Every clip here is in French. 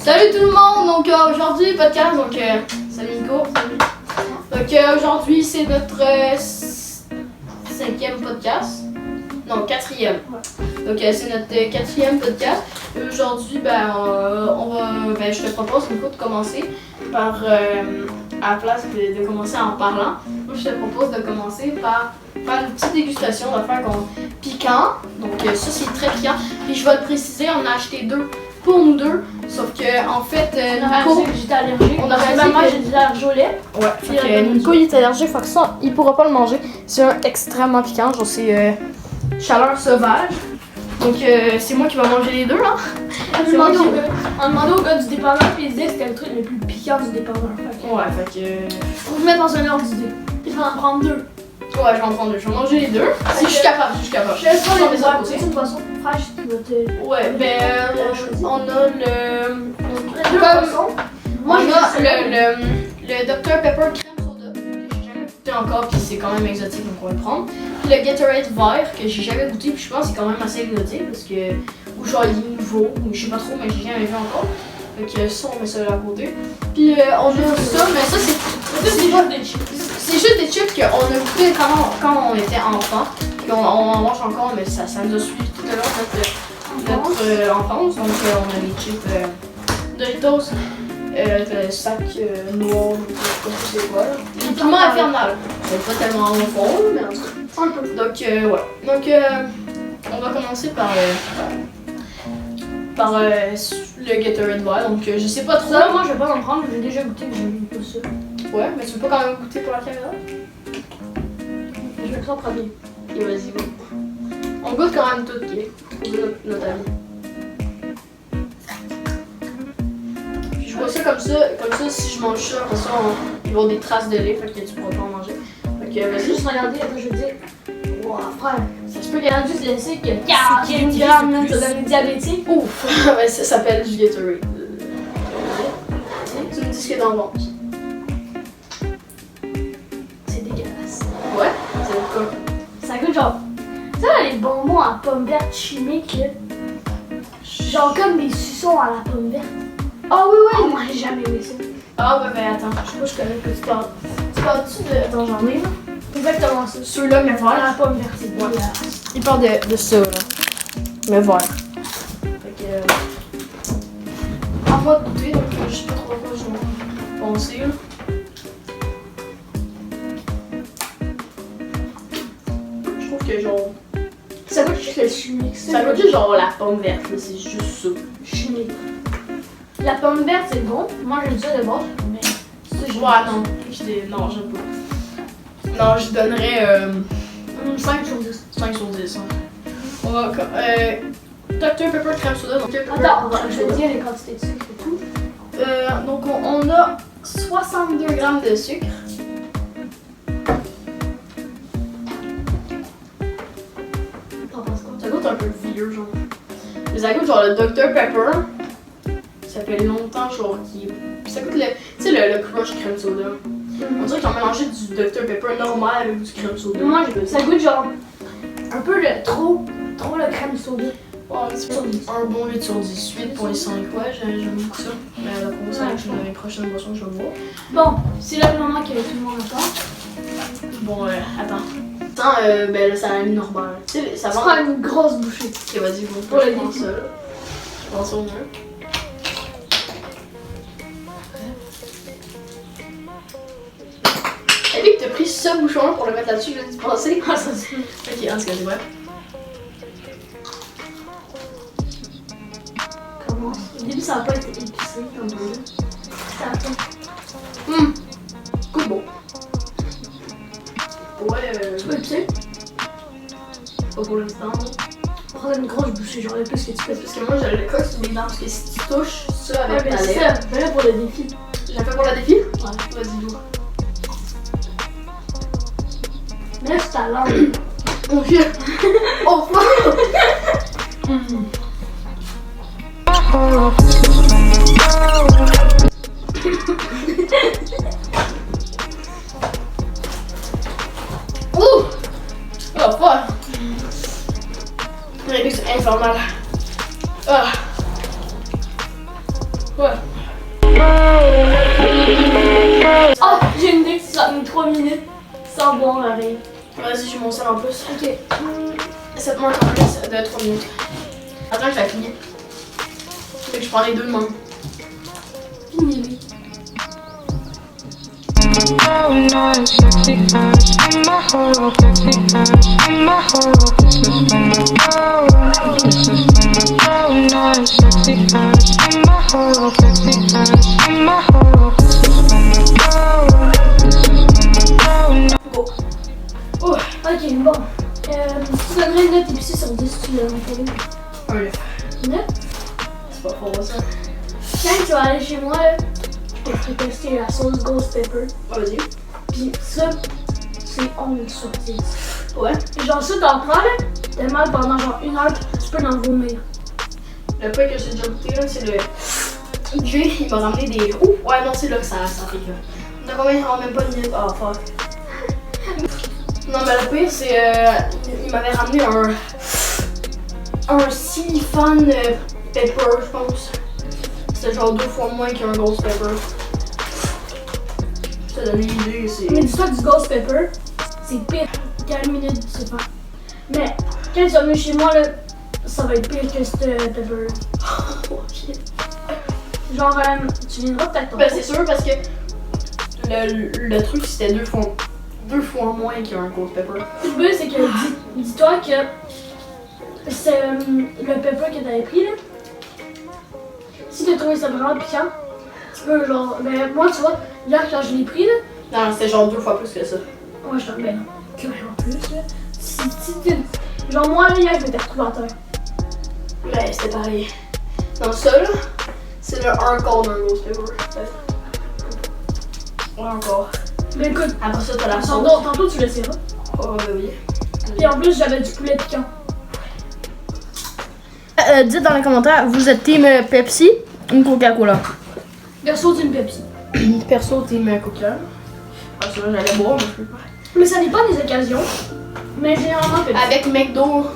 Salut tout le monde, donc aujourd'hui podcast, donc salut Nico. Donc aujourd'hui c'est notre 5e podcast, non 4e. Donc c'est notre 4e podcast. Et aujourd'hui je te propose Nico de commencer par, à la place de commencer en parlant, moi je te propose de commencer par faire une petite dégustation, on va faire piquant, donc ça c'est très piquant. Puis je vais le préciser, on a acheté 2 pour nous deux, sauf que en fait Nico, j'étais allergique. on a maman j'ai de l'allergie au lait. Ouais, fait que Nico il est allergique, fait que ça il pourra pas le manger. C'est extrêmement piquant, genre c'est chaleur sauvage. Donc c'est moi qui vais manger les deux là. On demandait au gars du dépanneur puis il disait que c'était le truc le plus piquant du dépanneur. Ouais, fait que faut vous mettre dans un ordre d'idée. Puis je vais en prendre 2. Ouais, je vais en prendre 2, je vais manger les deux. Si je suis capable, Je laisse pas les autres. C'est une boisson fraîche qui va te. Ouais, on a le poissons. Moi on a le Dr Pepper crème soda que j'ai jamais goûté encore puis c'est quand même exotique donc on va le prendre. Puis le Gatorade vert que j'ai jamais goûté puis je pense que c'est quand même assez exotique parce que ou genre il est nouveau ou je sais pas trop mais j'ai jamais vu encore. Fait que ça on met ça à côté. Puis on a ça mais ça c'est juste des chips. C'est juste des chips qu'on a goûté quand on était enfant. Puis on en mange encore mais ça nous a suivi tout à l'heure notre enfance. Donc on a les chips Doritos. Le sac noir, je sais pas c'est quoi. Le piment infernal. C'est pas tellement au fond, mais en tout cas. Un peu. Donc voilà. Donc on va commencer par le Gatorade vert. Donc je sais pas trop. Ça, moi je vais pas en prendre, j'ai déjà goûté mais j'aime pas ça. Ouais, mais tu veux pas quand même goûter pour la caméra? Je vais le faire premier. Ok, vas-y, go. On goûte quand même tout, ok? On goûte notre avis. Je vois ça comme ça, si je mange ça, après ça, il va y avoir des traces de lait, fait que tu pourras pas en manger. Fait que vas-y. Juste regarder, après je vais dire, wow, frère, ça se peut qu'il y en a juste laissé que 40 grammes, même, ça donne diabétique. Ouf! Ouais, ça s'appelle du Gatorade. Tu me dis ce qu'il y a dans le ventre. C'est dégueulasse. Ouais? C'est quoi? Ça goûte genre, tu sais les bonbons à pommes vertes chimiques là? Genre comme des suçons à la pomme verte. Ah oui, oui! Oh, moi j'ai jamais aimé ça. Ah ouais, ben attends, je sais pas, je connais que tu parles. Tu parles-tu de. Attends, j'en ai là? Exactement ça. Ceux-là, mais À vert. la pomme verte, c'est dégueulasse. Il parle de ça, là. Mais vert. Fait que. En moi de goûter, donc je sais pas trop à quoi je vais penser, là. Je trouve que genre. Ça goûte juste le chimique. Ça goûte juste genre la pomme verte, là, c'est juste ça. Chimique. La pomme verte c'est bon, moi j'aime ça de base, mais ça je Non, non, j'aime pas. Non, je donnerais 5 sur 10. 5 sur 10. Hein. On va. Dr Pepper crème soda. Donc, Attends, je vais te dire les quantités de sucre et tout. Donc on a 62 grammes de sucre. T'en penses quoi? Ça goûte un peu vieux, genre. Mais ça goûte genre le Dr Pepper. Ça fait longtemps, genre, ça goûte tu sais, le Crush crème soda. On dirait qu'ils ont mélangé du Dr Pepper normal avec du crème soda. Moi, ça goûte genre un peu trop le crème soda. Ouais, un bon 8 sur 10, 8.5, ouais, j'aime beaucoup ça. Mais la prochaine, les prochaines boissons que je vais boire. Bon, c'est là le moment que tout le monde attend. Bon, attends. Attends, ben là, ça a mis normal. Tu sais, ça Ça va. prend une grosse bouchée. Ok, vas-y, bon, Pour le je pense défi. ça, là. Je pense au mieux. T'as vu que t'as pris ce bouchon-là pour le mettre là-dessus, je viens d'y penser. Ah, ça c'est. Ok, en tout cas, c'est vrai. Comment? Au début, ça n'a pas été épicé comme ça. Ça a fait. Coup bon. Ouais, Tu peux épicé? pas pour l'instant. Prends une grosse bouchée, genre le plus que tu peux. Parce que moi, je le colle sur mes dents. Parce que si tu touches ça Ouais, avec mais ta c'est lèvre. ça. Fais-le pour le défi. J'ai fait pour la défi? Ouais. Vas-y, go. Mais là, c'est ta langue. Mon vieux. Oh, fuck! Ouh! Oh, fuck! C'est infernal. Ah! Ouais. Ah, j'ai une idée, ça met 3 minutes sans boire la rien. Vas-y, j'ai mon sel en plus. Ok. Ça te manque en plus de 3 minutes. Attends que ça finisse. Fait que je prends les deux de même. Fini, lui. Go. Oh, ok, bon. Tu donnerais une note épicée sur 10 tu l'as monté. Un là. 9. C'est pas fort ça. Quand tu vas aller chez moi, là, je te ferai tester la sauce Ghost Pepper. Vas-y. Pis ça, c'est 11 sur 10. Ouais. Genre ça, t'en prends là, t'as mal pendant genre 1 heure, tu peux en vomir. Le peu que j'ai déjà goûté là, c'est le Jay, il m'a ramené des. Ouh, ouais, non, c'est là que ça fait que. On a combien? On a même pas de minutes. Ah, fuck. Non, mais le pire, c'est. Il m'avait ramené un siphon pepper, je pense. C'était genre 2 fois moins qu'un ghost pepper. Je te donne une idée, c'est. Mais dis-toi que du Ghost Pepper, c'est pire qu'à 1 minute, c'est pas. Mais quand tu vas venir chez moi, là, ça va être pire que ce pepper. Ok. Genre, tu viendras peut-être. Ben, c'est sûr parce que le truc c'était deux fois moins qu'un ghost pepper. Le but, c'est que dis-toi que c'est le pepper que t'avais pris là. Si t'as trouvé ça vraiment piquant, tu peux genre. Ben, moi, tu vois, hier quand je l'ai pris là. Non, c'était genre 2 fois plus que ça. Ouais, je t'en ben non. Carrément plus là. Si t'es. Genre, moi, là, hier, je m'étais retrouvé à terre. Mais c'était pareil. Non, ça là, c'est le 1 quart d'un ghost pepper. Ouais, encore. Mais écoute, Après ça, t'as la sauce. tantôt tu le sauras. Oh, ben oui. Puis en plus, j'avais du poulet piquant. Dites dans les commentaires, vous êtes team Pepsi ou Coca-Cola? Perso, c'est une Pepsi. Perso, team Coca. Ah, c'est vrai, j'allais boire, mais je peux pas. Mais ça n'est pas des occasions. Mais généralement Pepsi. Avec McDo,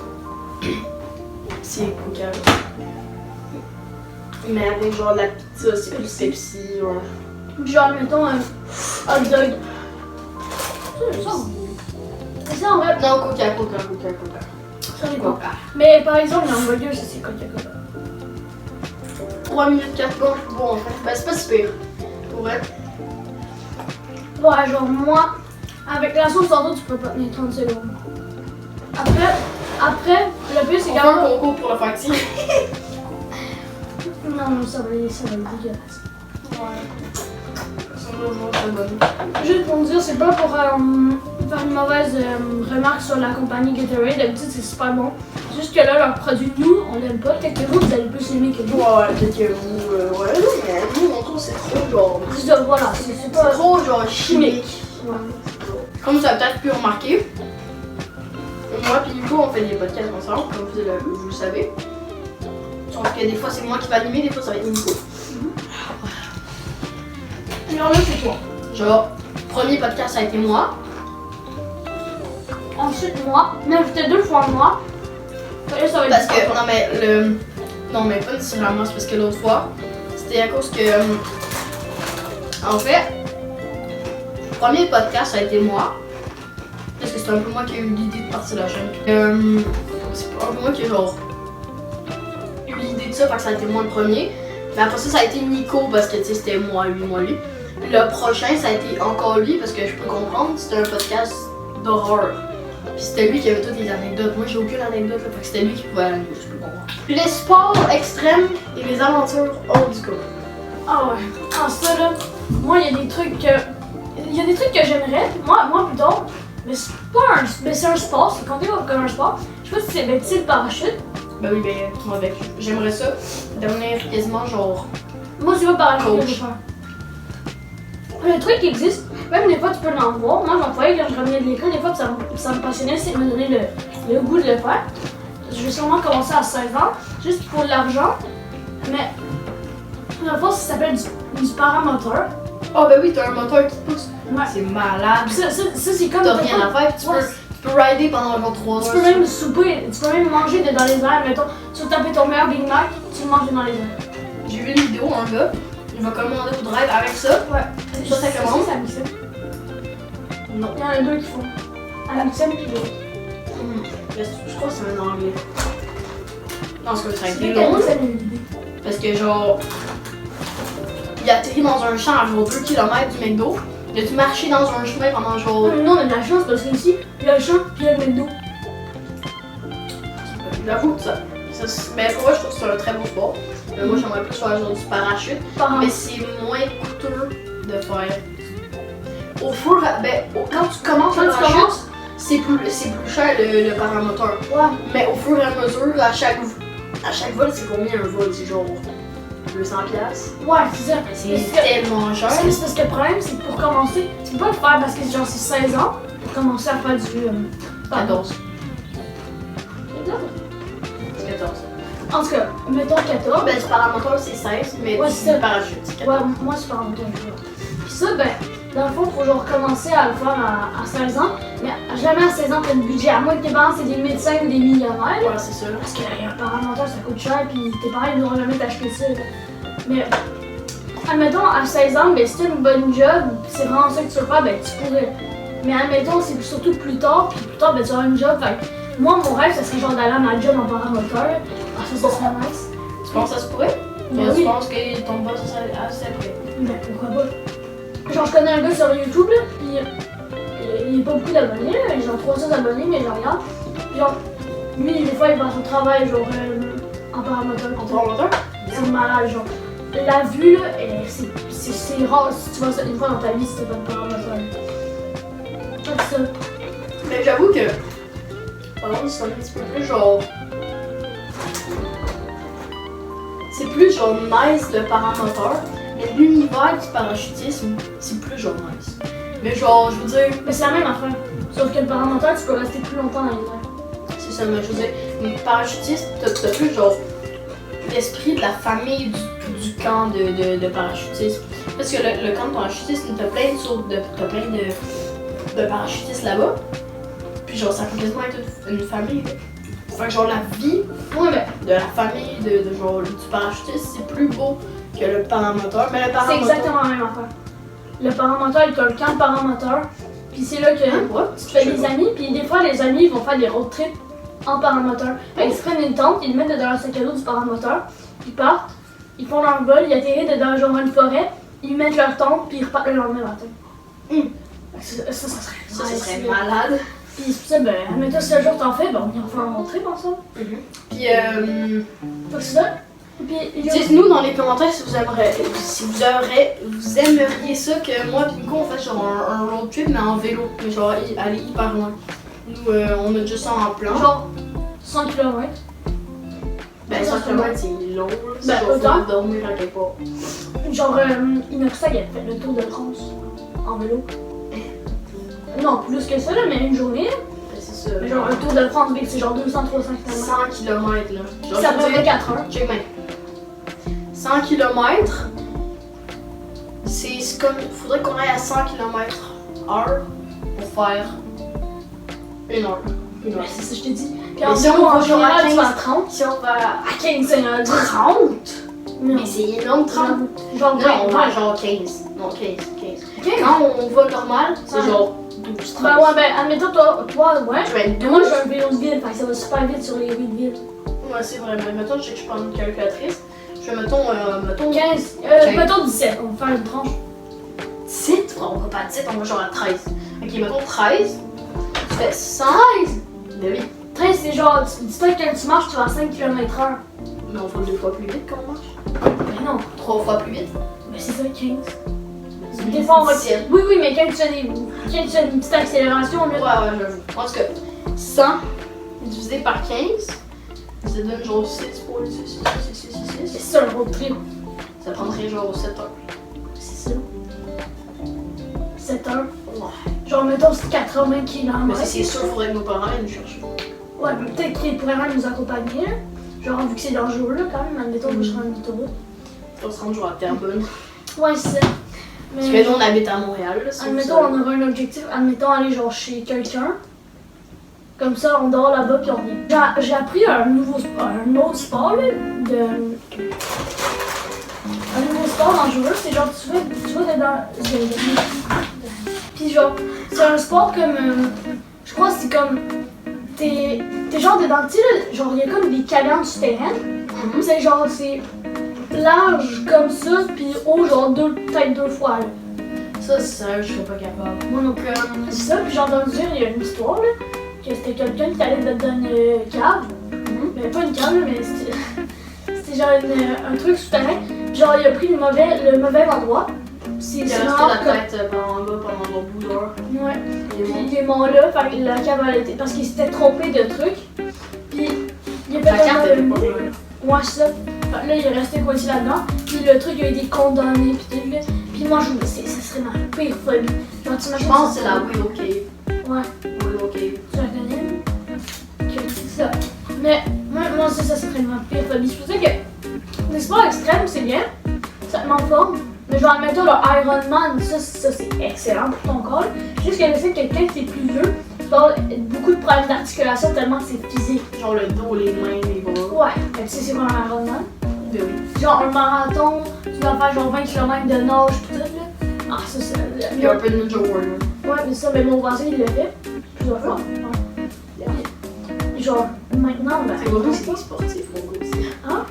c'est Coca. Mais avec genre la pizza, c'est plus Pepsi. Ouais. Genre, mettons un hot dog. C'est ça en vrai. Non, Coca. Ça dépend. Mais par exemple, le hamburger, ça c'est Coca-Cola. 3 minutes 4 secondes, bon, en fait. Ben, c'est pas si pire. Pour vrai. Ouais, genre moi, avec la sauce tantôt, tu peux pas tenir 30 secondes. Après, le plus c'est On fait un concours pour le faire tirer. Non, ça va être dégueulasse. Ouais. Ça va voir, c'est bon. Juste pour me dire, c'est pas pour faire une mauvaise remarque sur la compagnie Gatorade. D'habitude, c'est super bon. Juste que là, leur produit, nous, on l'aime pas. Peut-être que vous allez plus aimer que nous. Ouais, peut-être que vous. Ouais, mais nous, on trouve que c'est trop genre. Juste de, voilà, c'est pas Trop genre chimique. Ouais. Comme vous avez peut-être pu remarquer, moi et Nico, on fait des podcasts ensemble, comme vous le savez. Sauf que des fois, c'est moi qui vais animer, des fois, ça va être Nico. Alors là, c'est toi. Genre, premier podcast, ça a été moi. Ensuite, moi. Mais c'était 2 fois moi. Et ça va être Parce que, non, mais pas nécessairement, c'est parce que l'autre fois, c'était à cause que. En fait, le premier podcast, ça a été moi. Parce que c'est un peu moi qui ai eu l'idée de partir la chaîne. C'est un peu moi qui ai genre eu l'idée de ça, parce que ça a été moi le premier. Mais après ça, ça a été Nico parce que tu sais, c'était moi, lui. Le prochain, ça a été encore lui parce que je peux comprendre, c'était un podcast d'horreur. Puis c'était lui qui avait toutes les anecdotes. Moi, j'ai aucune anecdote, là, fait que c'était lui qui pouvait animer, je peux comprendre. Les sports extrêmes et les aventures hors du corps. Ah ouais. Ah ça là, moi il y a des trucs que j'aimerais, moi plutôt, mais c'est pas un, mais c'est un sport, c'est compté comme un sport. Je sais pas si c'est ben, tu sais, le parachute. Ben oui, ben moi avec. J'aimerais ça devenir quasiment genre. Moi c'est pas parachute que je Coach. veux faire. Le truc qui existe, même des fois tu peux l'en voir. Moi j'en voyais quand je revenais de l'école, des fois ça me passionnait, c'est de me donner le goût de le faire. Je vais sûrement commencer à 16 ans, juste pour l'argent, mais dans le fond ça s'appelle du paramoteur. Oh ben oui, t'as un moteur qui te pousse. Ouais. C'est malade. Ça c'est comme. T'as rien à faire, tu Ouais. peux rider pendant genre 3 heures. Tu peux même souper, tu peux même manger dans les airs. Mettons, tu veux taper ton meilleur Big Mac, tu le manges dans les airs. j'ai vu une vidéo, un gars, il va commander au drive avec ça. Ouais. Ça commande. C'est Amixem. Non. Il y en a deux qui font. Amixem puis l'autre. Je crois que c'est un anglais. Non, c'est que ça a été C'est long. Amixem une idée. Parce que genre, il atterrit dans un champ à genre 2 km du McDo. Il a dû marcher dans un chemin pendant genre. Non, on a de la chance parce qu'ici, il y a le champ puis il y a le McDo. J'avoue que mais pour moi, je trouve que c'est un très beau sport. Mais moi, j'aimerais plus faire genre du parachute. Mais c'est moins coûteux de faire. Au fur quand tu commences le parachute, c'est plus cher le paramoteur. Ouais. Mais au fur et à mesure, à chaque vol, c'est combien un vol? C'est genre 200$. Ouais, c'est ça. C'est tellement cher. C'est parce que le problème, c'est que pour commencer, tu peux pas le faire parce que genre c'est 16 ans pour commencer à faire du. 14. 14. C'est 14. En tout cas, mettons 14. Ben, du paramoteur, c'est 16, mais Ouais, c'est ça. du parachute, c'est 14. Ouais, moi c'est par moteur. Puis ça, ben, dans le fond, faut genre commencer à le faire à 16 ans. Mais jamais à 16 ans, t'as le budget. À moins que tes parents, c'est des médecins ou des millionnaires. Ouais, c'est ça. Parce qu'un paramoteur, ça coûte cher, puis tes parents, ils n'auront jamais t'acheter ça. Mais, admettons, à 16 ans, ben, si t'as une bonne job, c'est vraiment ça que tu veux faire, ben, tu pourrais. Mais admettons, c'est surtout plus tard, puis plus tard, ben, tu auras une job. Fait que moi, mon rêve, ça serait genre d'aller à ma job en paramoteur. Ah, ça serait nice. Tu penses que ça se pourrait? Ben Tu oui. penses que ton boss assez prêt? Ben, pourquoi pas. Genre, je connais un gars sur YouTube, là, puis il a pas beaucoup d'abonnés, là, genre 300 abonnés, mais je regarde. Puis genre, lui, des fois, il va à son travail, genre, en paramoteur. En paramoteur? C'est malade, genre. La vue, là, c'est rare si tu vois ça une fois dans ta vie si t'as pas de paramoteur. C'est ça. Mais j'avoue que, par exemple, c'est un petit peu plus genre. C'est plus genre nice le paramoteur, mais l'univers du parachutisme, c'est plus genre nice. Mais genre, je veux dire, Mais c'est la même affaire. Sauf que le paramoteur, tu peux rester plus longtemps dans les airs. c'est ça, mais je veux dire, mais parachutiste, t'as plus genre l'esprit de la famille du camp de parachutisme. Parce que le camp de parachutisme, t'as plein de parachutistes là-bas. Puis genre, ça peut quasiment être une famille. Fait que genre, la vie Ouais, mais de la famille de genre du parachutiste, c'est plus beau que le paramoteur. Mais le c'est paramoteur. exactement la même affaire. Le paramoteur, il a le camp de paramoteur. Puis c'est là que Ouais, tu fais des amis, puis des fois, les amis, ils vont faire des road trips en paramoteur. Fait qu'ils se prennent une tente, ils le mettent dedans leur sac à dos du paramoteur, ils partent, ils font leur vol, ils atterrissent dedans genre une forêt, ils mettent leur tente, puis ils repartent le lendemain matin. Ça serait Ça nice, serait là. malade. Puis c'est ça, ben, admettons, si un jour t'en fais, ben, on ira faire un road trip ensemble. Puis Fait que c'est ça. Et puis, il y a- dites-nous dans les commentaires si vous aimeriez ça que moi et Nico on fasse genre un road trip mais en vélo, mais genre aller hyper loin. Nous on a déjà ça en plan. genre 100 km. Ben 100 km c'est long, là. C'est Ben, genre autant. faut dormir à quelque part. Genre, Inoxtag, elle fait le tour de France en vélo. Non, plus que ça, là, mais une journée. Ben, c'est ça. Mais genre, un tour de France, mais c'est genre 200-300 km. 100 km là. Genre, Ça je veux prend dire, 4 heures. check bien. 100 km, c'est comme. Faudrait qu'on aille à 100 km/h pour faire 1 heure. Une heure. Ouais, c'est ça, que je te dis. Puis Mais en si on vélo, va en genre à général, tu vas à 15. 30. Si on va À 15, c'est un 30, Non. mais c'est énorme 30. Genre, Non, on va genre 15. Non, 15. 15. 15. Quand on va normal, c'est Ouais. genre 12, 13. Ben ouais, ben admettons, toi, ouais. Je vais être Mais moi, 12. j'ai un vélo de ville, fait que ça va super vite sur les rues de ville. Ouais, c'est vrai. Mais mettons, je sais que je prends une calculatrice. Je fais, mettons 15, 15. mettons 17, on va faire une tranche. 17. On va pas à 17, on va genre à 13. Ok, mettons 13. Tu fais 100. Ben oui. 13, c'est genre, dis-toi que quand tu marches, tu vas à 5 km/h. Mais on fait 2 fois plus vite quand on marche. Ben non, 3 fois plus vite. ben c'est ça, 15. Des fois, on va. 17. Oui, oui, mais quand tu fais une petite accélération, Ouais, là. ouais, j'avoue. En tout cas, 100 divisé par 15, ça donne genre 6,66666. C'est ça le road trip. Ça prendrait genre 7 heures. C'est ça. 7 heures. Ouais. Genre, mettons, c'est 80 km. Mais c'est sûr, faudrait que nos parents viennent nous chercher. Ouais, mais peut-être qu'ils pourraient même nous accompagner, là. Genre, vu que c'est dangereux, là, quand même, admettons, que je serais en autoroute. On se rend genre à Terrebonne. Ouais, c'est ça. Parce que nous, on habite à Montréal. Là, c'est Admettons, ça. on aurait un objectif, admettons, aller genre chez quelqu'un. Comme ça, on dort là-bas puis on revient. J'ai appris un autre sport, là, sports dangereux, c'est genre tu vas dedans. Puis genre, c'est un sport comme. Je crois que c'est comme. T'es genre dedans, tu sais, là, genre il y a comme des cavernes souterraines. C'est genre, c'est large comme ça, puis haut, genre peut-être 2 fois. Là. Ça, c'est sérieux, je serais pas capable. Moi non plus. C'est ça, puis j'ai entendu dire, il y a une histoire, là, que c'était quelqu'un qui allait dans une cave. Mais pas une cave, là, mais c'était genre un truc souterrain. Genre, il a pris le mauvais endroit. Il a resté la tête pendant un bout d'heure. Ouais. Puis il est mort là, fait que la cave a été. Parce qu'il s'était trompé de truc. Puis il a fait La carte était pas là. Ouais, c'est ça. Fait que là, il est resté coincé là-dedans. Puis le truc a été condamné. Puis tout là. Puis moi, ça serait ma pire phobie. Genre, Je pense que c'est la Willow Cave. Ouais. Willow Cave. Tu la connais? Ok, c'est ça. Mais moi ça serait ma pire phobie. C'est pour ça que les sports extrêmes, c'est bien. Ça te met en forme. Mais genre, admettons, le Ironman, ça c'est excellent pour ton corps. Juste que le fait que quelqu'un qui est plus vieux, tu vas avoir beaucoup de problèmes d'articulation tellement que c'est physique. Genre le dos, les mains, les bras. Ouais, tu sais, c'est quoi un Ironman? Ben oui. Genre, un marathon, tu dois faire genre 20 km de nage pis tout, là. Ah, ça, c'est. Il y a un peu de Ninja Warrior. Ouais, mais ça, mais mon voisin, il l'a fait plusieurs fois. Ouais. Genre, maintenant, ben. Tes voisins, c'est des sportifs, mon gars aussi. Hein?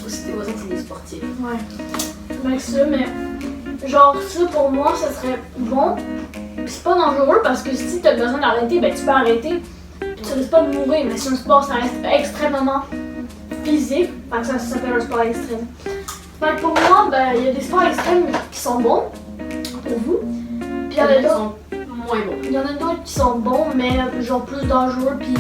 Aussi, tes voisins, c'est des sportifs. Ouais. Mais ça, mais. Genre, ça pour moi, ça serait bon. Pis c'est pas dangereux parce que si t'as besoin d'arrêter, ben tu peux arrêter. Pis tu risques pas de mourir. Mais c'est un sport, ça reste extrêmement physique. Fait que ça s'appelle un sport extrême. Fait que pour moi, ben, il y a des sports extrêmes qui sont bons pour vous. Puis il y en a d'autres. Sont moins bons. Il y en a d'autres qui sont bons, mais genre plus dangereux, puis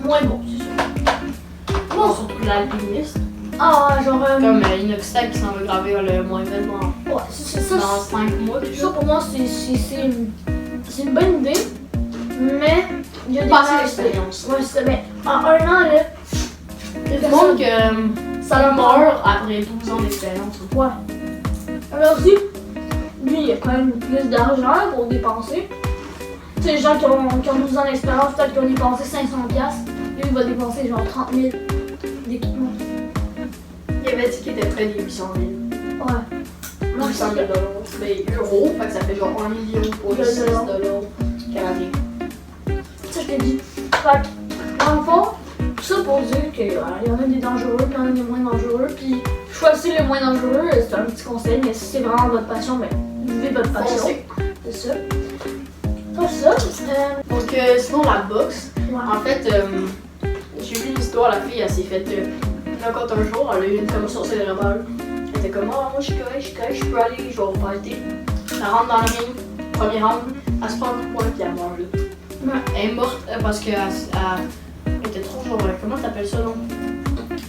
moins bons, c'est ça. Bon, surtout l'alpiniste. Ah, genre. Comme Inoxtag qui s'en va gravir le moins 20 Ouais, c'est ça. dans 5 mois déjà. Ça pour moi, c'est une bonne idée, mais il y a des Passer gens- l'expérience. Ouais, c'est ça. Mais en 1 an, là. les Tout le monde personnes- que ça ça leur meurt après 12 ans d'expérience. Ouais. Alors aussi, lui, il a quand même plus d'argent pour dépenser. Tu sais, les gens qui ont 12 ans d'expérience, peut-être qu'ils ont dépensé 500$. Lui, il va dépenser genre 30 000 d'équipement. Il avait dit qu'il était près des 800 000. Ouais. 800 000 mais euros, fait que ça fait genre 1 million pour les 6 $ canadiens. Ça, je t'ai dit. Fait que, dans le fond, tout ça pour dire qu'il y en a des dangereux, puis il y en a des moins dangereux. Puis, choisissez le moins dangereux, c'est un petit conseil, mais si c'est vraiment votre passion, ben, vivez votre passion. Foncez. C'est ça. Comme ça, Donc, sinon, la boxe, ouais. en fait, j'ai vu une histoire, la fille, elle s'est faite knock-out un jour, elle a eu une commotion cérébrale. Elle était comme, ah, moi je suis correct, je peux aller, je vais repartir. Elle rentre dans le ring, premier round, elle se prend un coup de poing, puis elle meurt là. Ouais. Elle est morte parce qu'elle était trop genre, comment t'appelles ça, non?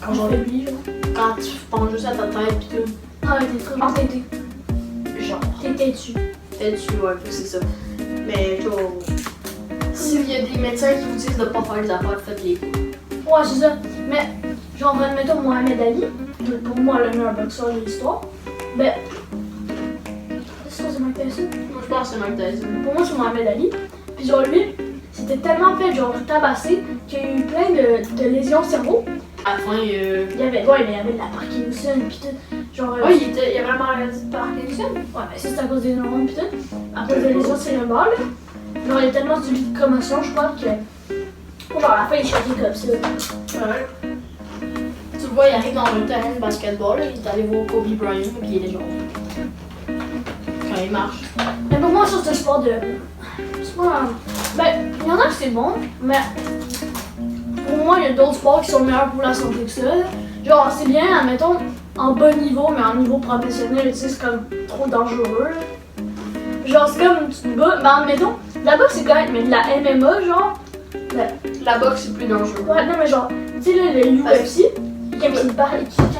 Quand j'en ai oublié, genre. Quand tu penses juste à ta tête, pis tout. Ah, t'es trop entêté. Genre, T'es dessus. t'es dessus, ouais, c'est ça. Mais genre, s'il y a des médecins qui vous disent de pas faire des affaires, faites-les. Ouais, c'est ça. Mais, genre, admettons Mohamed Ali, pour moi le meilleur boxeur de l'histoire, ben. C'est quoi, c'est Mike Tyson? Moi, je pense que c'est Mike Tyson. Pour moi, c'est Mohamed Ali. Puis, genre, lui, c'était tellement fait, genre, tabassé, qu'il y a eu plein de lésions au cerveau. À la fin, Il y avait de la Parkinson, pis tout. Genre. ouais, il avait vraiment maladie de Parkinson. Ouais, mais ça, c'est à cause des neurones, pis tout. À cause des lésions cérébrales, là. Genre, il a tellement subi de commotion, je crois, que. Genre, à la fin, il choquait comme ça. Ouais. Tu le vois, il arrive dans le terrain de basketball, là, il est allé voir Kobe Bryant, puis il est genre. Quand il marche. Mais pour moi, ça, c'est un sport de. C'est pas. Ben, il y en a que c'est bon, mais. Pour moi, il y a d'autres sports qui sont meilleurs pour la santé que ça. Là. Genre, c'est bien, admettons, en bas niveau, mais en niveau professionnel, tu sais, c'est comme trop dangereux. Là. Genre, c'est comme tu te bats. Ben, admettons, la boxe, c'est correct, mais de la MMA, genre. Ben, La boxe, c'est plus dangereux. ouais, non, mais genre, tu sais, là, le UFC, quand il se bat,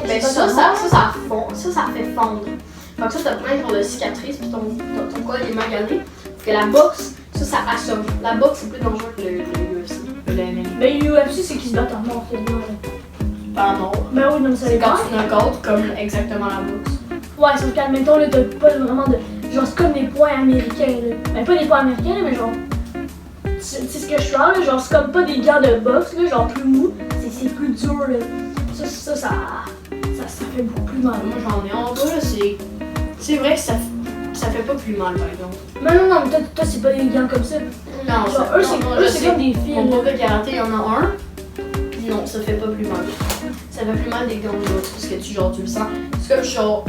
Mais ça fait fondre. Fait que ça, t'as plein genre de cicatrices, puis ton corps est magané. Parce que la boxe, ça assomme. La boxe, c'est plus dangereux que le UFC, que le MMA. Ben, l'UFC, c'est qu'ils se battent en mort, finalement. Pas mort. Ben oui, non, ça C'est dépend. quand tu knock-out, comme exactement la boxe. Ouais, sauf qu'admettons, là, t'as pas vraiment de. Genre, c'est comme des points américains, là. Ben, pas des points américains, là, mais genre. Tu sais ce que je parle, là? Genre, c'est comme pas des gants de boxe, là, genre plus mou. C'est plus dur, là. Ça fait beaucoup plus mal. Moi, j'en ai en bas, là, c'est C'est vrai que ça fait pas plus mal, par exemple. Mais non, mais toi c'est pas des gants comme ça. Non, Genre, eux, c'est comme des filles. Mon prof de karaté, il y en a un. Puis non, ça fait pas plus mal. Ça fait plus mal des gants de l'autre parce que tu le sens. C'est comme genre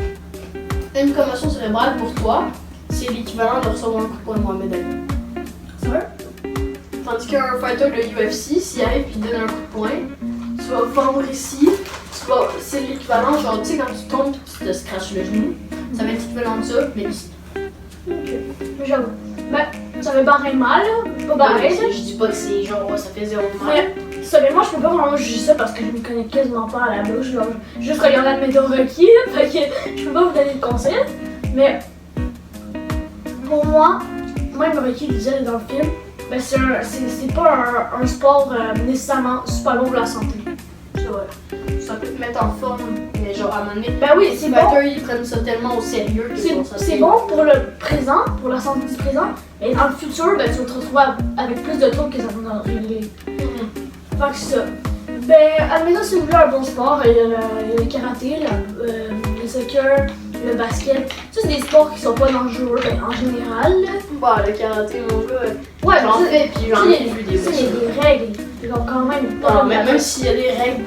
une commotion cérébrale pour toi, c'est l'équivalent de recevoir un coup de poing de Mohamed Ali. C'est vrai? Tandis qu'un fighter de UFC, s'il arrive et il donne un coup de poing, tu vas vendre ici, c'est l'équivalent, genre tu sais quand tu tombes, tu te scratches le genou, ça va être l'équivalent de ça, mais ici. Ok, j'avoue. Ben, ça fait pareil mal, là. Pas pareil, là. Je dis pas que c'est genre, ça fait zéro mal. Ouais. Ça, mais moi, je peux pas vraiment juger ça parce que je me connais quasiment pas à la bouche. Genre, juste regarder la météo requis, là, fait que je peux pas vous donner de conseils. Mais pour moi, même Rocky le disait dans le film, ben c'est pas un sport nécessairement super bon pour la santé. Ça peut te mettre en forme, mais genre à un moment donné, Ben oui, c'est les bon. fighters, ils prennent ça tellement au sérieux que C'est bon pour le présent, pour la santé du présent, mais dans le futur, ben, tu vas te retrouver avec plus de troubles que ça va régler. Fait que ça. Ben, admettons, si vous voulez un bon sport, il y a le karaté, le soccer, le basket. Ça, c'est des sports qui sont pas dangereux, ben, en général. Là. Bah, le karaté, mon gars, Ouais, j'en fais, puis j'en ai vu des il y a des règles. Genre, quand même. Non, mais même s'il y a des règles,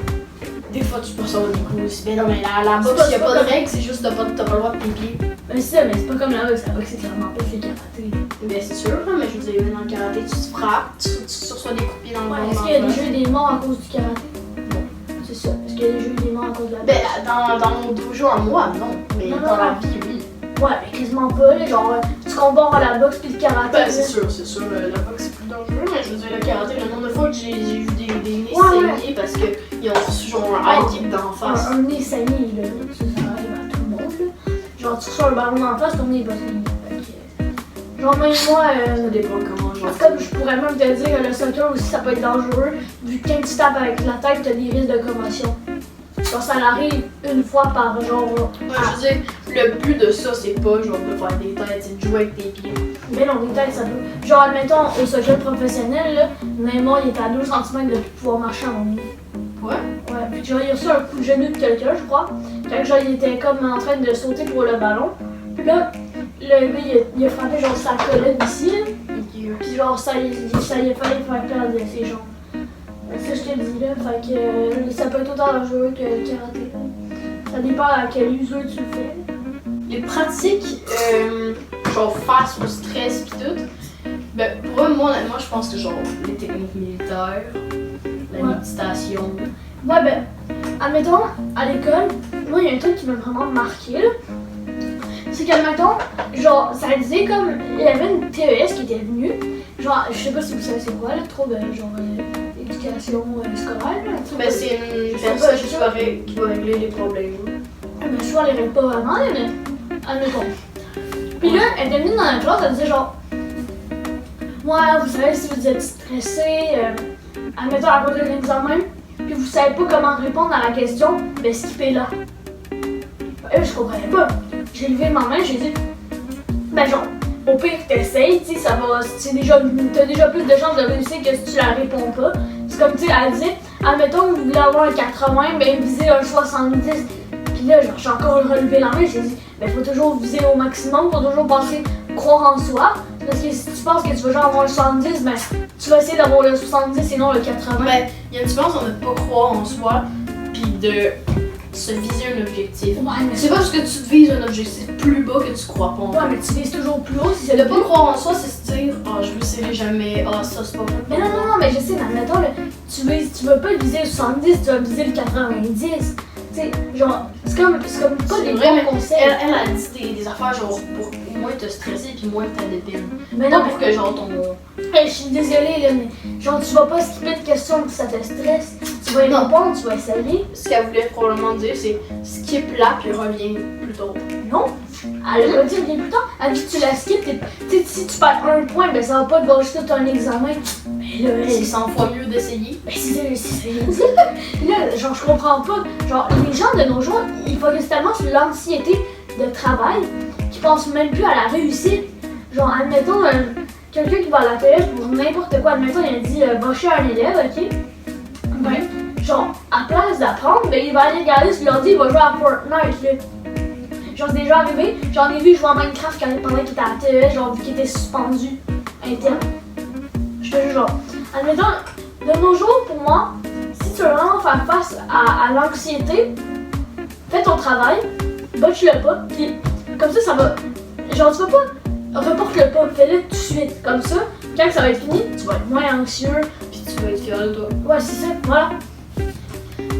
des fois tu peux recevoir des coups aussi. Mais non, mais la boxe, il n'y a pas de règles, c'est juste t'as pas le droit de piquer. Mais c'est ça, mais c'est pas comme la boxe c'est clairement pas fait le karaté. Bien c'est sûr, hein, mais je veux dire, dans le karaté, tu te frappes, tu reçois des coups de pied dans le Ouais, ventre. est-ce qu'il y a des jeux des morts à cause du karaté? Non. C'est ça. Est-ce qu'il y a des jeux des morts à cause de la boxe? Ben, dans mon dojo à moi, non. Mais Non, dans non. la vie, oui. Ouais, mais quasiment pas, là, genre, tu compares à la boxe puis le karaté. Ben, là. c'est sûr, la boxe c'est plus dangereux, mais je veux dire, le karaté, le nombre de fois que j'ai vu des nez Ouais, saigner parce qu'ils ont reçu genre un high kick d'en face. Un nez saigné, là, ça arrive à tout le monde, là. Genre, tu reçois le ballon d'en face, ton nez est pas saigné. Fait que, genre, même moi, Ça dépend comment, genre. comme je pourrais même te dire que le soccer aussi, ça peut être dangereux, vu que quand tu tapes avec la tête, t'as des risques de commotion. Genre, ça arrive une fois par genre. Ouais, je veux dire, le but de ça, c'est pas genre de faire des têtes, c'est de jouer avec tes pieds. Mais non, les têtes, ça peut. Genre, admettons, au soccer professionnel, là, Neymar, il était à 2 cm de pouvoir marcher en ligne. Ouais. Ouais, puis genre, il a reçu un coup de genou de quelqu'un, je crois. Quand genre, il était comme en train de sauter pour le ballon. Puis là, le gars, il a frappé genre sa colonne ici, là. Puis genre, ça y a failli faire perdre ses jambes. Ça, je te le dis là, fait que ça peut être autant dangereux que le karaté. Ça dépend à quelle usure tu le fais. Les pratiques, genre face au stress pis tout, ben pour moi, honnêtement, je pense que genre les techniques militaires, la Ouais. méditation. Ouais, ben, admettons, à l'école, moi, il y a un truc qui m'a vraiment marqué, là. C'est qu'admettons, genre, ça disait comme, il y avait une TES qui était venue. Genre, je sais pas si vous savez c'est quoi, là, trop de, genre, éducation scolaire, là. Ben c'est une sais personne pas, qui va régler les problèmes. Mais souvent, elle les règle pas vraiment, là, mais admettons. Puis là, elle était venue dans la classe, elle disait genre, ouais, vous savez, si vous êtes stressé, admettons à cause de l'examen, puis vous savez pas comment répondre à la question, ben skippez-la. Je comprenais pas. J'ai levé ma main, j'ai dit, ben genre, au pire t'essayes, tu sais, ça va, t'as déjà plus de chances de réussir que si tu la réponds pas. C'est comme, tu sais, elle dit, admettons que vous voulez avoir un 80, ben visez un 70. Puis là, genre, j'ai encore relevé la main, j'ai dit, ben faut toujours viser au maximum, faut toujours penser, croire en soi. Parce que si tu penses que tu vas genre avoir le 70, ben tu vas essayer d'avoir le 70 et non le 80. Ben, il y a une différence entre ne pas croire en soi puis de se viser un objectif. Ouais, mais C'est pas parce que tu te vises un objectif plus bas que tu crois pas en ouais, toi. mais tu vises toujours plus haut si c'est De le pas but. croire en soi, c'est se dire « Ah, je réussirai jamais, ah, ça c'est pas bon. » Mais non, mais je sais, mais admettons, là, tu vas pas viser le 70, tu vas viser le 90. Tu sais, genre, c'est comme pas C'est des vrai, bons mais conseils. Elle a dit des affaires genre pour moins te stresser puis moins ta dépine. Mais Pas non, pour que genre ton... hey, je suis désolée, là, mais genre, tu vas pas skipper de questions que ça te stresse. Tu vas y Non. répondre, tu vas essayer. Ce qu'elle voulait probablement dire, c'est skip là puis reviens plus tôt. Non, elle va dire bien plus tard. Elle dit que tu la skippes, tu sais, si tu perds un point, ben ça va pas te gâcher tout un examen. Mais là, C'est 100 fois mieux d'essayer. ben c'est là, genre, je comprends pas. Genre, les gens de nos jours, ils focusent tellement sur l'anxiété de travail qu'ils pensent même plus à la réussite. Genre, admettons, quelqu'un qui va à la télé pour n'importe quoi, admettons, il a dit va chez un élève, ok? Ben, genre, à place d'apprendre, ben il va aller regarder ce qu'il leur dit, il va jouer à Fortnite, là. Genre, c'est déjà arrivé. J'en ai vu jouer en Minecraft pendant qu'il était à la TES, genre, vu qu'il était suspendu interne. Je te jure, genre. Admettons, de nos jours, pour moi, si tu veux vraiment faire face à l'anxiété, fais ton travail, botche-le pas, puis comme ça va. Genre, tu vas pas, reporte-le pas, fais-le tout de suite. Comme ça, quand ça va être fini, tu vas être moins anxieux. Puis tu vas être fier de toi. Ouais, c'est ça, voilà.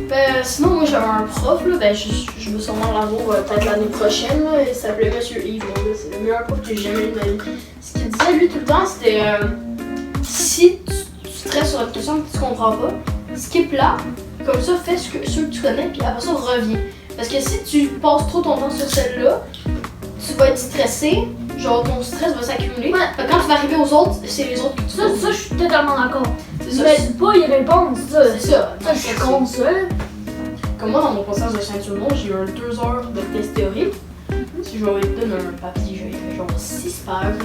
Ben, sinon, moi j'avais un prof, là, ben, je veux sûrement l'avoir peut-être l'année prochaine, là, il s'appelait Monsieur Yves, là, c'est le meilleur prof que j'ai jamais eu de ma vie. Ce qu'il disait, lui, tout le temps, c'était si tu stresses sur une question que tu comprends pas, skip là, comme ça, fais ceux que tu connais, puis après ça, reviens. Parce que si tu passes trop ton temps sur celle-là, tu vas être stressé, genre ton stress va s'accumuler. Ouais. Quand tu vas arriver aux autres, c'est les autres que tu Ça, je suis totalement d'accord. C'est ça. Mais pas y répondre, ça. C'est ça. Ça, je suis contre ça. Comme moi, dans mon passage de ceinture noire, j'ai eu un 2 heures de test théorique. Si je vais te donner un papier, j'avais fait genre 6 pages.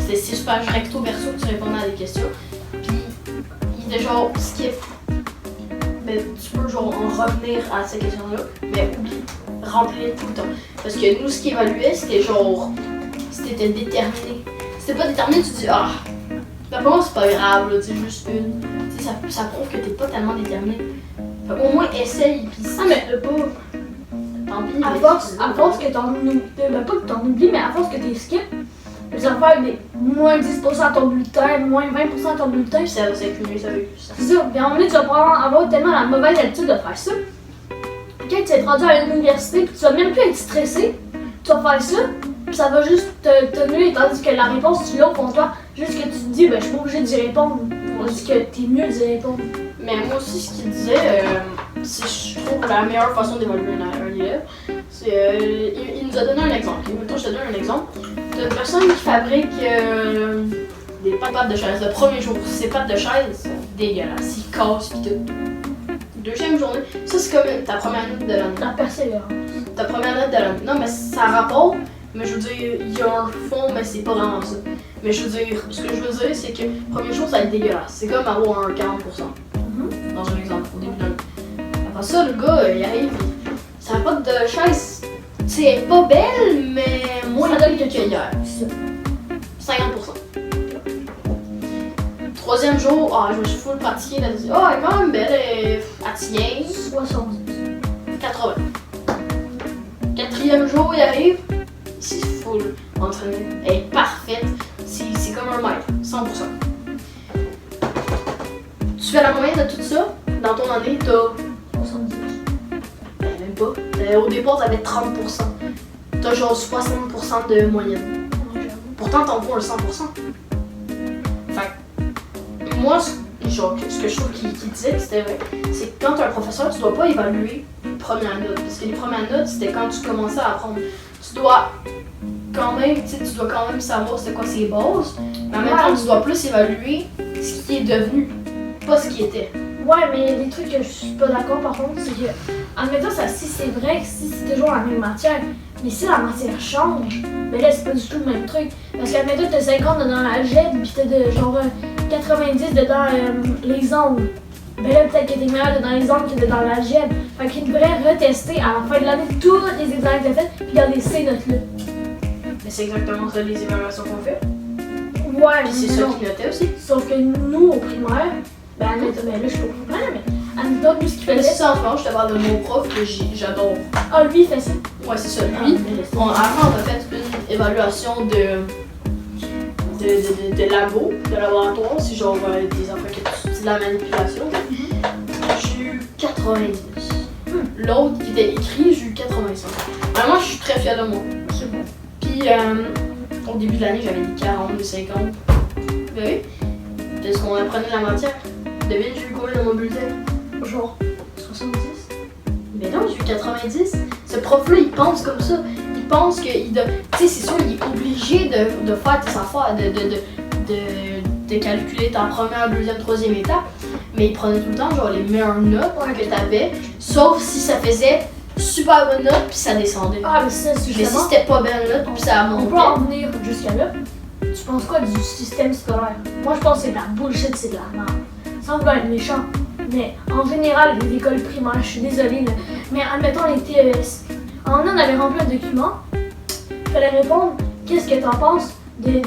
C'était 6 pages recto verso que tu répondais à des questions. Puis, il était genre skip. Mais tu peux genre en revenir à ces questions-là, mais oublie, remplis tout le temps. Parce que nous, ce qui évaluait, c'était genre, c'était déterminé. C'était pas déterminé, tu te dis, ah, d'après moi, c'est pas grave, là, tu sais, juste une. Tu sais, ça prouve que t'es pas tellement déterminé. Fait au moins, essaye, pis si mais tu peux pas, tant pis. À mais force que t'en oublies, ben pas que t'en oublies, mais à force que t'es skip, tu vas faire des moins 10% à ton bulletin, moins 20% à ton bulletin. Puis ça va s'accumuler, ça va plus ça. C'est ça. Puis à un moment donné, tu vas probablement avoir tellement la mauvaise habitude de faire ça. Puis quand tu vas être rendu à l'université, puis tu vas même plus être stressé, tu vas faire ça, puis ça va juste te nuire, tandis que la réponse, tu l'as au fond de toi. Juste que tu te dis, ben je suis pas obligée d'y répondre. Tandis que t'es mieux d'y répondre. Mais moi aussi, ce qu'il disait, je trouve la meilleure façon d'évaluer un élève, c'est. Il nous a donné un exemple. Mettons, je te donne un exemple. T'as une personne qui fabrique des pattes de chaise. Le premier jour, ses pattes de chaise sont dégueulasses. Ils cassent pis tout. Deuxième journée, ça c'est comme ta première note de l'année. La persévérance. Ta première note de l'année. Non, mais ça a rapport, mais je veux dire, il y a un fond, mais c'est pas vraiment ça. Mais je veux dire, ce que je veux dire, c'est que premier jour, ça va être dégueulasse. C'est comme avoir un 40%. Dans un exemple, au début de l'année. Après ça, le gars, il arrive, sa patte de chaise, tu sais, elle est pas belle, mais moins belle que hier. 50%. Troisième jour, je me suis full pratiquée, elle a dit, elle est quand même belle, elle tient. 70. 80. Quatrième jour, il arrive, c'est full entraîné, elle est parfaite, c'est comme un maître, 100%. Tu fais la moyenne de tout ça, dans ton année, t'as 70. Même pas. Au départ, t'avais 30%. T'as genre 60% de moyenne. Pourtant, t'en vaux un 100%. Fait que, moi, genre, ce que je trouve qu'il disait que c'était vrai, c'est que quand t'es un professeur, tu dois pas évaluer les premières notes. Parce que les premières notes, c'était quand tu commençais à apprendre. Tu dois quand même, tu dois quand même savoir c'est quoi ses bases, mais en même temps, tu dois plus évaluer ce qui est devenu, pas ce qui était. Ouais, mais il y a des trucs que je suis pas d'accord par contre, c'est que, admettons, ça, si c'est vrai que si c'est toujours la même matière, mais si la matière change, ben là c'est pas du tout le même truc. Parce qu'admettons, t'as 50 dedans l'algèbre, pis t'as de genre 90 dedans les angles. Ben là, peut-être que t'es meilleur dedans les angles que dedans l'algèbre. Fait qu'il devrait retester à la fin de l'année tous les examens que t'as fait, pis garder ces notes-là. Mais c'est exactement ça les évaluations qu'on fait. Ouais, Puis c'est ça qui notait aussi. Sauf que nous, au primaire, ben là je suis pas au primaire, mais admettons, nous ce qu'il Mais faisait. c'est ça en ce moment, je te parle de mon prof que j'adore. Ah, lui, il fait ça. Ouais, c'est ça. Lui, avant, on a fait une évaluation de labo, de laboratoire. C'est genre des enfants qui étudient de la manipulation. J'ai eu 90. L'autre qui était écrit, j'ai eu 85. Vraiment, je suis très fière de moi. C'est bon. Puis, au début de l'année, j'avais des 40, des 50. Ben oui. Parce qu'on apprenait la matière. Devine, j'ai eu combien dans mon bulletin? Genre 70. Mais non, j'ai eu 90. Ce prof-là, il pense comme ça. Il pense que, tu sais, c'est sûr, il est obligé de faire tes affaires, de calculer ta première, deuxième, troisième étape. Mais il prenait tout le temps, genre, les meilleures notes que t'avais, sauf si ça faisait super bonne note puis ça descendait. Ah, mais ça, c'est Mais si c'était pas belle note puis ça on montait. peut en venir jusqu'à là. Tu penses quoi du système scolaire? Moi, je pense que c'est de la bullshit, c'est de la merde. Sans vouloir être méchant. Mais en général, les écoles primaires, je suis désolée, là, mais admettons les TES, On avait rempli un document. Il fallait répondre qu'est-ce que t'en penses de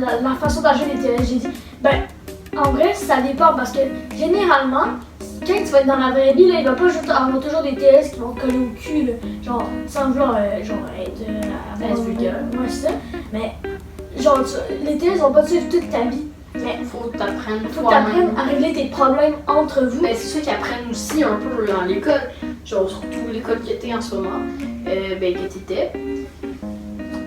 la façon d'agir des TS. J'ai dit, ben, en vrai, ça dépend parce que généralement, quand tu vas être dans la vraie vie, là, il va pas juste avoir toujours des TS qui vont te coller au cul, là, genre, sans vouloir genre, être vulgaire. Ouais, c'est ça. Mais, genre, les TS vont pas te suivre toute ta vie. Mais Faut que t'apprennes faut que t'apprennes à régler tes problèmes entre vous. Ben, c'est sûr qu'ils apprennent aussi un peu dans l'école, genre surtout l'école que t'es en ce moment, ben que t'étais.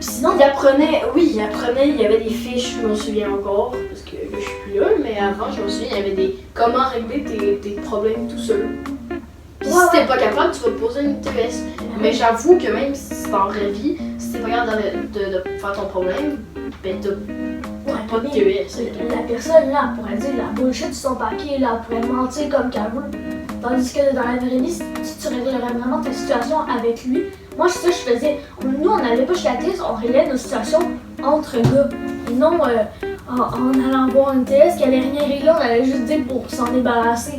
Sinon, ils apprenaient, il y avait des fiches, je m'en souviens encore, parce que là, je suis plus là, mais avant, je me souviens, il y avait des comment régler tes problèmes tout seul. Puis si t'es pas capable, tu vas te poser une TS. Mais j'avoue que même si c'est en vraie vie, si t'es pas capable de faire ton problème, ben t'as pas de TS. La personne là pourrait dire la bullshit sur son papier, là, elle pourrait mentir comme qu'elle veut. Tandis que dans la vraie vie, si tu réglerais vraiment ta situation avec lui, moi c'est ça que je faisais. Nous on n'allait pas chez la TS, on réglait nos situations entre gars. Et non en allant voir une TS qui allait rien régler, on allait juste dire pour s'en débarrasser.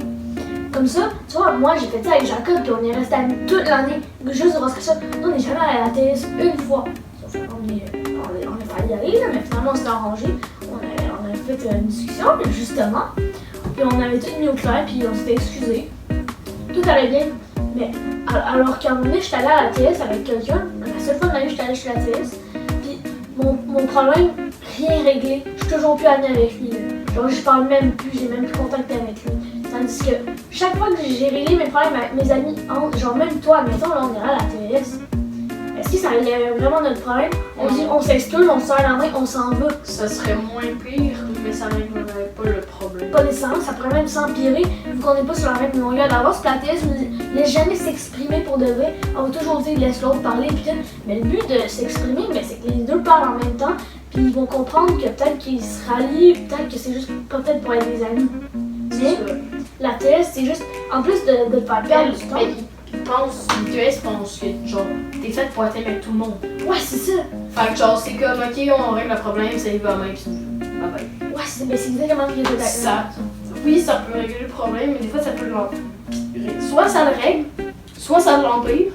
Comme ça, tu vois, moi j'ai fait ça avec Jacob, puis on est resté amis toute l'année, juste grâce à ça. Nous on n'est jamais allé à la TS une fois. Sauf qu'on a failli y aller, là, mais finalement on s'est arrangé. On a fait une discussion, justement. Puis on avait tout mis au clair, puis on s'était excusé. Tout allait bien. Mais alors qu'à un moment donné, j'étais allée à la TS avec quelqu'un. La seule fois de ma vie, j'étais allée chez la TS. Puis mon problème, rien réglé. Je suis toujours plus amie avec lui. Là. Genre, je parle même plus, j'ai même plus contact avec lui. Tandis que chaque fois que j'ai réglé mes problèmes avec mes amis, genre même toi, admettons, là, on ira à la TS. Si ça réglait vraiment notre problème, on dit on s'excuse, on se serre la main, on s'en va. Ça serait moins pire, mais ça réglerait pas le problème. Pas nécessairement, ça pourrait même s'empirer vu qu'on n'est pas sur la même longueur d'avance. Puis la TS ne laisse jamais s'exprimer pour de vrai. On va toujours dire laisse l'autre parler. Puis mais le but de s'exprimer, c'est que les deux parlent en même temps. Puis ils vont comprendre que peut-être qu'ils se rallient, peut-être que c'est juste peut-être pour être des amis. Mais la TS, c'est juste, en plus de te faire perdre du temps. Les TS pensent que genre t'es faite pour être avec tout le monde. Ouais, c'est ça. Fait que genre c'est comme ok, on règle le problème, ça y va même. Bye bye. Ouais, c'est exactement ce que j'ai ça. Oui, ça peut régler le problème, mais des fois ça peut l'empirer. Soit ça le règle, soit ça l'empire.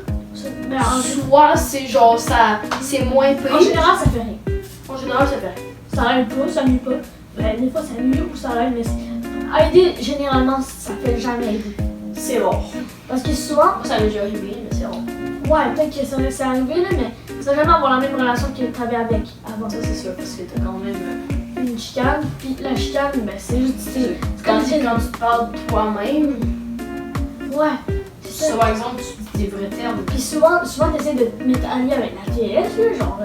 Soit c'est genre ça, c'est moins pire. En général, ça fait rien. En général, ça fait rien. Ça aide pas, ça nuit pas. Ben, des fois, ça nuit ou ça aide, mais aider, généralement, ça fait jamais aider. C'est rare. Parce que souvent, ça m'est déjà arrivé, mais c'est rare. Ouais, peut-être que ça m'est arrivé, là, mais ça va jamais avoir la même relation que tu avais avec avant. Ça, c'est sûr, parce que t'as quand même une chicane. Puis la chicane, ben, c'est juste. C'est quand tu te parles de toi-même. Ouais. C'est ça. Par exemple, tu dis des vrais termes. Puis souvent tu essaies de te mettre allié avec la TS, là, genre,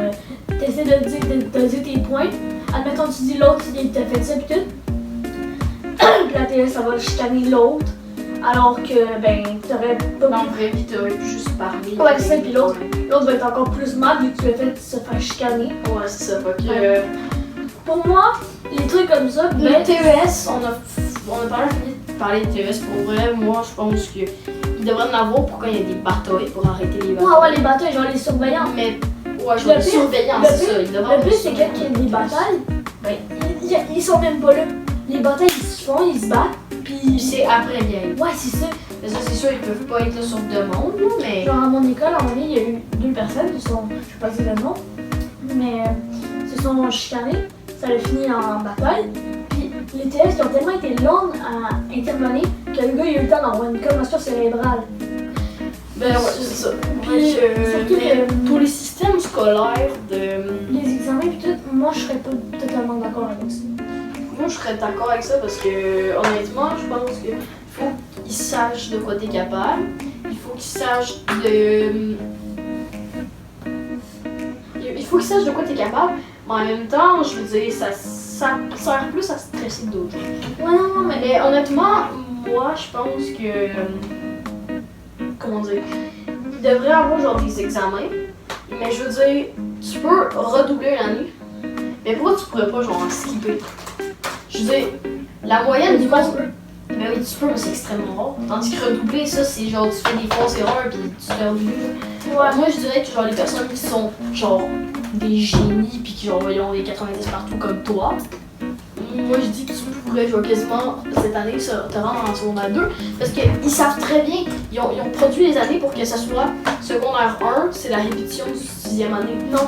tu essaies de dire tes points. Admettons, tu dis l'autre, il t'a fait ça, puis tout. Puis la TS, ça va chicaner l'autre. Alors que, ben, t'aurais pas. Dans la vraie vie, t'aurais pu juste parler. Ouais, c'est ça, puis l'autre va être encore plus mal vu que tu l'as fait se faire chicaner. Ouais, c'est ça. Fait que. Pour moi, les trucs comme ça, le ben. TES, on a pas fini de parler de TES. Pour vrai, moi, je pense qu'il devrait en avoir pour quand il y a des batailles, pour arrêter les batailles. Ouais, les batailles, genre les surveillants. Mais, ouais, genre les surveillants, c'est ça. Le plus, c'est qu'il y a des batailles, ben, ils sont même pas là. Les batailles, ils se font, ils se battent. Puis c'est après game. Ouais, c'est ça. Mais ça, c'est sûr, ils peuvent pas être là sur demande, mais. Genre, à mon école, en vrai, il y a eu 2 personnes qui sont. Je sais pas dire le nom, mais se sont chicanées. Ça a fini en bataille. Puis les TS qui ont tellement été longues à intervenir que le gars, il a eu le temps d'avoir une commotion cérébrale. Ben ouais, c'est ça. Puis surtout que. Pour les systèmes scolaires de. Les examens, puis tout, moi, je serais pas totalement d'accord avec ça. Moi, je serais d'accord avec ça parce que, honnêtement, je pense qu'il faut qu'ils sachent de quoi t'es capable. Il faut qu'ils sachent de. Il faut qu'ils sachent de quoi t'es capable, mais en même temps, je veux dire, ça sert plus à stresser que d'autres. Ouais, non, mais honnêtement, moi, je pense que. Comment dire? Il devrait avoir genre des examens, mais je veux dire, tu peux redoubler l'année, mais pourquoi tu pourrais pas genre skipper? Je veux dire, la moyenne du monde. Ben oui, tu peux, mais c'est extrêmement rare. Tandis que redoubler, ça, c'est genre, tu fais des fausses erreurs puis tu te fais redoubler. Ouais. Moi, je dirais que genre, les personnes qui sont genre des génies puis qui genre, ont des 90 partout comme toi, moi je dis que tu pourrais jouer quasiment cette année te rendre en secondaire 2 parce qu'ils savent très bien, ils ont produit les années pour que ça soit secondaire 1, c'est la répétition du 6e année. Non,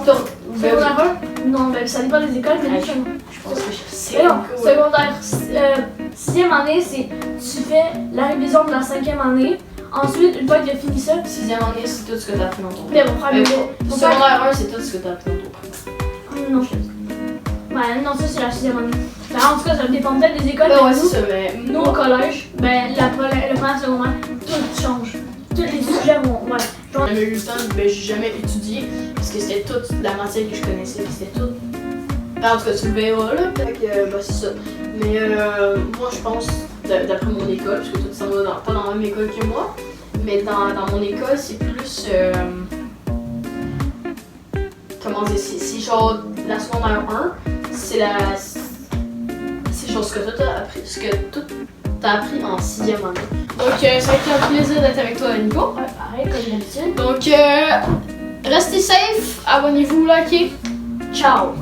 secondaire 1? Non, mais ça dépend des écoles, mais je pense que je sais. Mais non, secondaire 6e année, c'est tu fais la révision de la 5e année. Ensuite, une fois que tu as fini ça, 6e année, c'est tout ce que tu as appris dans ton mais mon frère, secondaire 1, c'est tout ce que tu as appris dans ton Non. Ouais, non, ça c'est la 6e année. Ben, en tout cas, ça dépend peut-être des écoles. Ouais, mais c'est ça, mais nous au collège, ben, le premier secondaire, tout change. Tous les sujets vont. Ouais. J'ai jamais eu le temps, ben, j'ai jamais étudié parce que c'était toute la matière que je connaissais, c'était tout. En tout cas, tu le verras là. Fait que, ben, c'est ça. Mais moi, je pense, d'après mon école, parce que tout ça va pas dans la même école que moi, mais dans mon école, c'est plus. Comment dire, c'est genre la secondaire 1, c'est genre ce que toi t'as appris, appris en 6e année. Donc ça a été un plaisir d'être avec toi, Nico. Ouais, pareil, comme d'habitude. Donc restez safe, abonnez-vous, likez. Ciao!